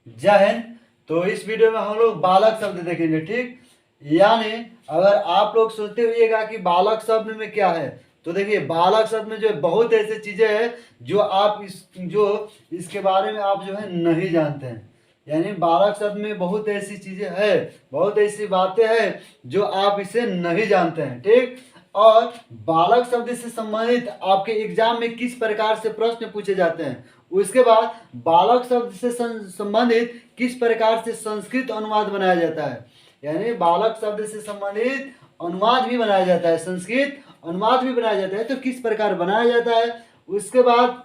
जय हिंद। तो इस वीडियो में हम लोग बालक शब्द देखेंगे, ठीक। यानी अगर आप लोग सोचते होइएगा कि बालक शब्द में क्या है, तो देखिए बालक शब्द में जो है बहुत ऐसी चीजें हैं जो आप इसके बारे में आप जो है नहीं जानते हैं। यानी बालक शब्द में बहुत ऐसी चीजें हैं, बहुत ऐसी बातें हैं जो आप इसे नहीं जानते हैं, ठीक। और बालक शब्द से संबंधित आपके एग्जाम में किस प्रकार से प्रश्न पूछे जाते हैं, उसके बाद बालक शब्द से संबंधित किस प्रकार से संस्कृत अनुवाद बनाया जाता है। यानी बालक शब्द से संबंधित अनुवाद भी बनाया जाता है, संस्कृत अनुवाद भी बनाया जाता है, तो किस प्रकार बनाया जाता है। उसके बाद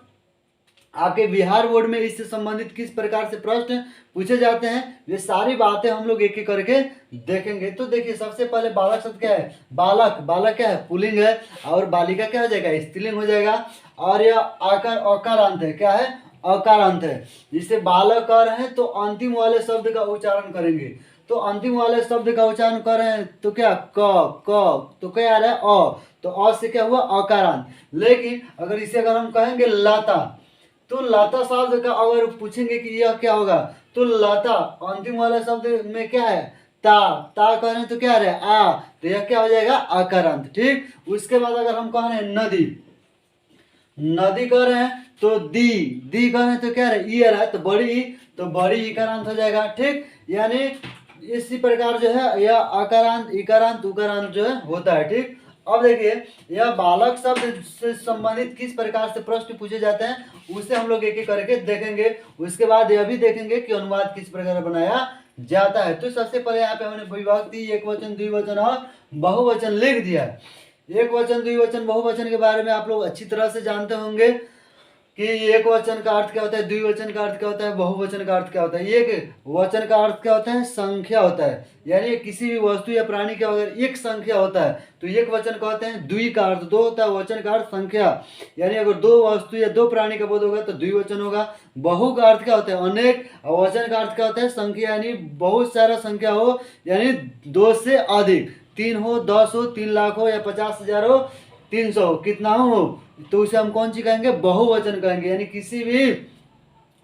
आपके बिहार बोर्ड में इससे संबंधित किस प्रकार से प्रश्न पूछे जाते हैं, ये सारी बातें हम लोग एक एक करके देखेंगे। तो देखिए सबसे पहले बालक शब्द क्या है, बालक, बालक क्या है, पुल्लिंग है, और बालिका क्या हो जाएगा, स्त्रीलिंग हो जाएगा। और यह आकार अकारांत है, क्या है, अकारांत है। जिसे बालक कह रहे हैं तो अंतिम वाले शब्द का उच्चारण करेंगे, तो अंतिम वाले शब्द का उच्चारण कर रहे हैं तो क्या क, तो क्या आ रहा है अ, तो अ से क्या हुआ, अकारांत। लेकिन अगर इसे अगर हम कहेंगे लता, तो लता शब्द का अगर पूछेंगे कि यह क्या होगा, तो लता अंतिम वाला शब्द में क्या है, ता कह रहे हैं तो क्या है आ, तो यह क्या हो जाएगा, आकारांत, ठीक। उसके बाद अगर हम कह रहे हैं नदी, नदी कह रहे हैं तो दी कह रहे हैं तो क्या है, ई आ रहा है, तो बड़ी, तो बड़ी इकारांत हो जाएगा, ठीक। यानी इसी प्रकार जो है यह आकारांत, इकारांत, उकारांत जो है होता है, ठीक। अब देखिए यह बालक शब्द से संबंधित किस प्रकार से प्रश्न पूछे जाते हैं उसे हम लोग एक एक करके देखेंगे। उसके बाद यह भी देखेंगे कि अनुवाद किस प्रकार बनाया जाता है। तो सबसे पहले यहाँ पे हमने विभक्ति, एक वचन, द्विवचन और बहुवचन लिख दिया है। एक वचन, द्विवचन, बहुवचन के बारे में आप लोग अच्छी तरह से जानते होंगे कि एक वचन का अर्थ क्या होता है, द्विवचन का अर्थ क्या होता है, बहुवचन का अर्थ क्या होता है। एक वचन का अर्थ क्या होता है, संख्या होता है। यानी किसी भी वस्तु या प्राणी का अगर एक संख्या होता है तो एक वचन कहते हैं। द्वि का अर्थ दो होता है, वचन का अर्थ संख्या, यानी अगर दो वस्तु या दो प्राणी का बोध होगा तो द्विवचन होगा। बहु का अर्थ क्या होता है, अनेक, और वचन का अर्थ क्या होता है, संख्या, यानी बहुत सारा संख्या हो, यानी दो से अधिक, 3 हो, 10 हो, 3 लाख हो, या 50,000 हो, 300 हो, कितना हो, तो उसे हम कौन सी कहेंगे, बहुवचन कहेंगे। यानी किसी भी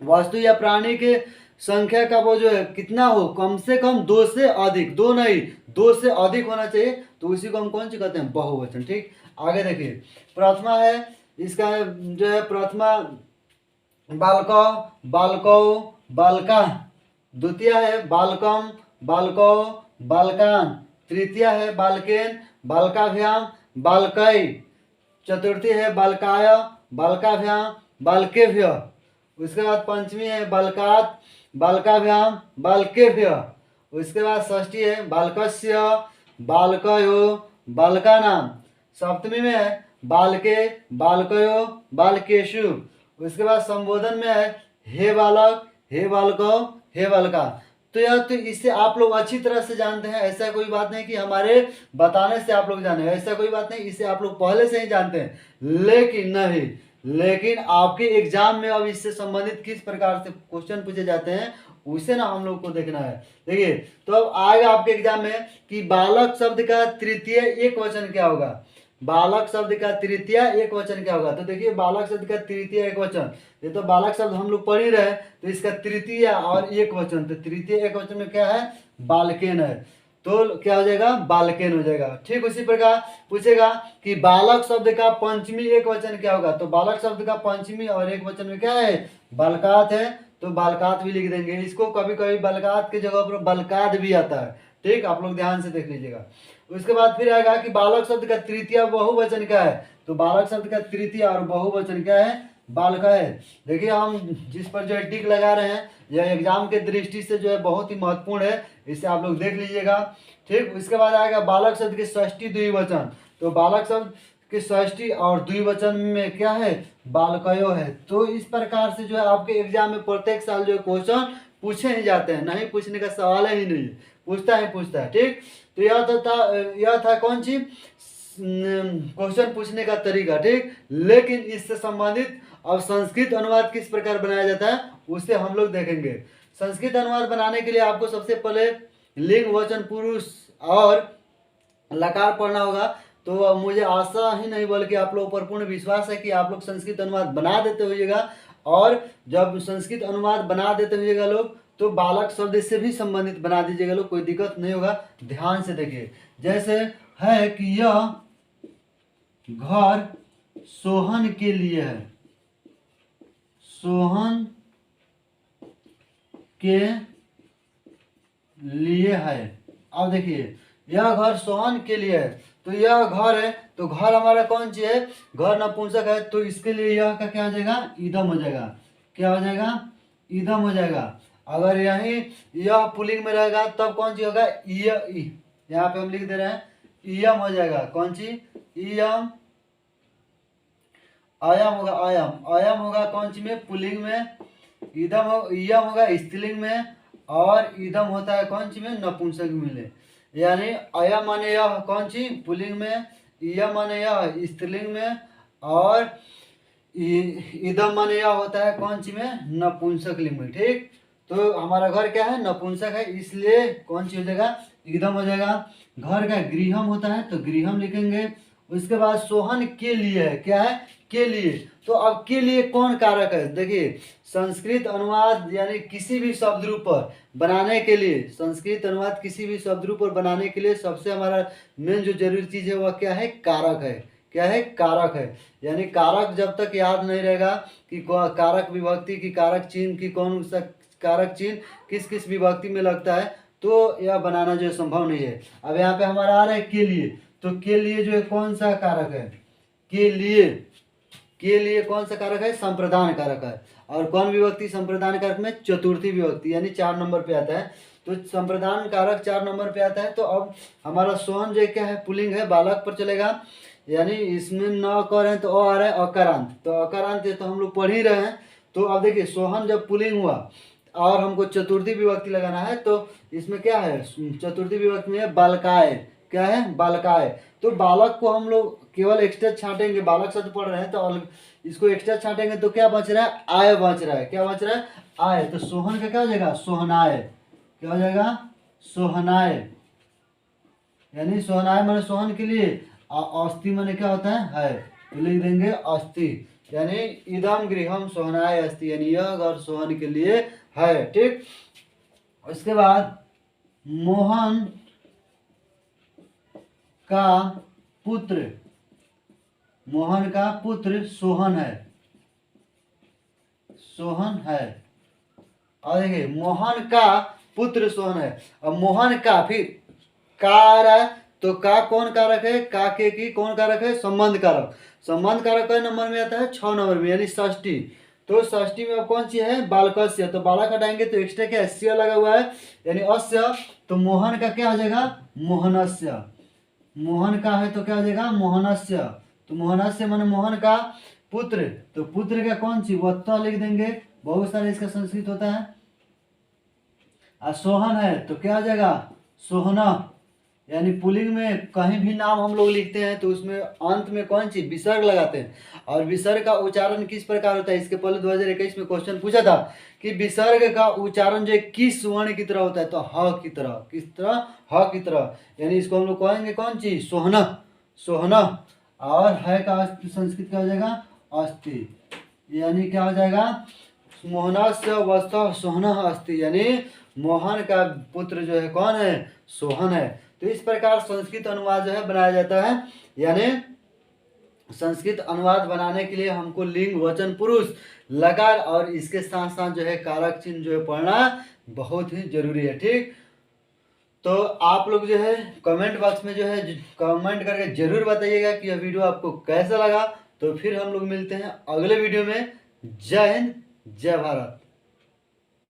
वस्तु या प्राणी के संख्या का वो जो है कितना हो, कम से कम दो से अधिक, दो नहीं, दो से अधिक होना चाहिए, तो उसी को हम कौन सी कहते हैं, बहुवचन, ठीक। आगे देखिए प्रथमा है, इसका जो है प्रथमा बालको, बालको, बालका। द्वितीय है बालकम, बालको, बालकान। तृतीय है बालकेन, बालकाभ्याम, बालकई। चतुर्थी है बालकाय, बालकाभ्याम, बालकेभ्य। उसके बाद पंचमी है बालकात, बालकाभ्याम, बालकेभ्य। उसके बाद षष्ठी है बालकस्य, बालकयो, बालकानाम। सप्तमी में है बालके, बालकयो, बालकेशु। उसके बाद संबोधन में है हे बालक, हे बालको, हे बालका। तो यह तो इससे आप लोग अच्छी तरह से जानते हैं, ऐसा कोई बात नहीं कि हमारे बताने से आप लोग जाने, ऐसा कोई बात नहीं, इसे आप लोग पहले से ही जानते हैं। लेकिन आपके एग्जाम में अब इससे संबंधित किस प्रकार से क्वेश्चन पूछे जाते हैं उसे ना हम लोग को देखना है। देखिए तो अब आएगा आपके एग्जाम में कि बालक शब्द का तृतीय एक वचन क्या होगा, बालक शब्द का तृतीय एक वचन क्या होगा। तो देखिए बालक शब्द का तृतीय एक वचन, ये तो बालक शब्द हम लोग पढ़ ही रहे, तो इसका तृतीय और एक वचन, तो तृतीय एक वचन में क्या है, बालकेन है, तो क्या हो जाएगा, बालकेन हो जाएगा, ठीक। उसी प्रकार पूछेगा कि बालक शब्द का पंचमी एक वचन क्या होगा, तो बालक शब्द का पंचमी और एक वचन में क्या है, बालकात है, तो बालकात भी लिख देंगे। इसको कभी कभी बालकात की जगह पर बलकात भी आता है, ठीक, आप लोग ध्यान से देख लीजिएगा। उसके बाद फिर आएगा कि बालक शब्द का तृतीय बहुवचन क्या है, तो बालक शब्द का तृतीय और बहुवचन क्या है, बालका है। देखिए हम जिस पर जो है टिक लगा रहे हैं यह एग्जाम के दृष्टि से जो है बहुत ही महत्वपूर्ण है, इसे आप लोग देख लीजिएगा, ठीक। उसके बाद आएगा बालक शब्द के षष्ठी द्विवचन, तो बालक शब्द के षष्ठी और द्विवचन में क्या है, बालकयो है। तो इस प्रकार से जो है आपके एग्जाम में प्रत्येक साल जो है क्वेश्चन पूछे ही जाते हैं, नहीं पूछने का सवाल ही नहीं, पूछता है, ठीक। तो यह था कौन सी क्वेश्चन पूछने का तरीका, ठीक। लेकिन इससे संबंधित अब संस्कृत अनुवाद किस प्रकार बनाया जाता है उसे हम लोग देखेंगे। संस्कृत अनुवाद बनाने के लिए आपको सबसे पहले लिंग, वचन, पुरुष और लकार पढ़ना होगा। तो मुझे आशा ही नहीं बल्कि आप लोगों पर पूर्ण विश्वास है कि आप लोग संस्कृत अनुवाद बना देते होइएगा, और जब संस्कृत अनुवाद बना देते होइएगा लोग तो बालक शब्द इससे भी संबंधित बना दीजिएगा लोग, कोई दिक्कत नहीं होगा। ध्यान से देखिए, जैसे है कि यह घर सोहन के लिए है, सोहन के लिए है। अब देखिए यह घर सोहन के लिए है, तो यह घर है, तो घर हमारा कौन चीज है, घर नपुंसक है, तो इसके लिए यह का क्या हो जाएगा, ईदम हो जाएगा। क्या हो जाएगा, ईदम हो जाएगा। अगर यही यह पुल्लिंग में रहेगा तब कौन सी होगा, यहाँ पे हम लिख दे रहे हैं इयम हो जाएगा। कौन सी, इयम। आयम होगा, आयम। आयम होगा कौन सी में, पुल्लिंग में। इयम होगा स्त्रीलिंग में, और ईदम होता है कौन सी में, नपुंसक में। यानी अयम माने यह कौन सी, पुल्लिंग में, इयम माने यह स्त्रीलिंग में, और ईदम माने यह होता है कौन सी में, नपुंसक लिंग में। ठीक, तो हमारा घर क्या है, नपुंसक है, इसलिए कौन सी हो जाएगा, ईदम हो जाएगा। घर का गृहम होता है तो गृहम लिखेंगे। उसके बाद सोहन के लिए है, क्या है, के लिए। तो अब के लिए कौन कारक है, देखिए संस्कृत अनुवाद यानी किसी भी शब्द रूप पर बनाने के लिए, संस्कृत अनुवाद किसी भी शब्द रूप पर बनाने के लिए सबसे हमारा मेन जो जरूरी चीज है वह क्या है, कारक है। क्या है, कारक है। यानी कारक जब तक याद नहीं रहेगा कि कारक विभक्ति की, कारक चिन्ह की, कौन सा कारक चिन्ह किस किस विभक्ति में लगता है, तो यह बनाना जो है संभव नहीं है। अब यहाँ पे हमारा आ रहा है के लिए, तो के लिए जो है कौन सा कारक है, के लिए कौन सा कारक है, संप्रदान कारक है। और कौन विभक्ति संप्रदान कारक में, चतुर्थी विभक्ति, यानी 4 नंबर पे आता है। तो संप्रदान कारक 4 नंबर पे आता है। तो अब हमारा सोहन जो क्या है, पुल्लिंग है, बालक पर चलेगा। यानी इसमें न कर है तो आ रहा है अकारांत, तो अकारांत है तो हम लोग पढ़ ही रहे हैं। तो अब देखिए सोहन जब पुल्लिंग हुआ और हमको चतुर्थी विभक्ति लगाना है, तो इसमें क्या है, चतुर्थी विभक्ति में बालकाय। क्या है, बालकाय। तो बालक को हम लोग केवल एक्स्ट्रा छाटेंगे, बालक शब्द पढ़ रहे हैं तो इसको एक्स्ट्रा छाटेंगे तो क्या बच रहा है, आय बच रहा है। क्या बच रहा है, आय। तो सोहन का क्या हो जाएगा, सोहनाय। क्या हो जाएगा, सोहनाय। यानी सोहनाय माने सोहन के लिए, अस्थि माने क्या होता है, तो लिख देंगे अस्थि। यानी इदम गृहम सोहनाय अस्थि, यानी यह घर सोहन के लिए है। ठीक, उसके बाद मोहन का पुत्र, मोहन का पुत्र सोहन है, सोहन है। और देखिए मोहन का पुत्र सोहन है। अब मोहन का, फिर का आ रहा है, तो का कौन कारक है, का के की कौन कारक है, संबंध कारक। संबंध कारक कई नंबर में आता है, 6 नंबर में, यानी षष्ठी। तो षष्ठी में अब कौन सी है, बालकस्य। तो बालक हटाएंगे तो एक्स्ट्रा क्या है, स्य लगा हुआ है, यानी अस्य। तो मोहन का क्या हो जाएगा, मोहनस्य। मोहन का है तो क्या हो जाएगा, मोहनस्य। तो मोहनस्य माने मोहन का पुत्र, तो पुत्र का कौन सी, वत्ता लिख देंगे, बहुत सारे इसका संस्कृत होता है। और सोहन है तो क्या हो जाएगा, सोहना। यानी पुल्लिंग में कहीं भी नाम हम लोग लिखते हैं तो उसमें अंत में कौन सी, विसर्ग लगाते हैं। और विसर्ग का उच्चारण किस प्रकार होता है, इसके पहले 2021 में क्वेश्चन पूछा था कि विसर्ग का उच्चारण जो किस वर्ण की तरह होता है, तो ह की तरह। किस तरह, ह की तरह। यानी इसको हम लोग कहेंगे कौन सी, सोहना, सोहना। और है का संस्कृत क्या हो जाएगा, अस्थि। यानी क्या हो जाएगा, मोहनस्य वस्तु सोहना अस्ति, यानी मोहन का पुत्र जो है कौन है, सोहन है। तो इस प्रकार संस्कृत अनुवाद जो है बनाया जाता है। यानी संस्कृत अनुवाद बनाने के लिए हमको लिंग, वचन, पुरुष, लकार और इसके साथ साथ जो है कारक चिन्ह जो है पढ़ना बहुत ही जरूरी है। ठीक, तो आप लोग जो है कमेंट बॉक्स में जो है कमेंट करके जरूर बताइएगा कि यह वीडियो आपको कैसा लगा। तो फिर हम लोग मिलते हैं अगले वीडियो में। जय हिंद, जय भारत।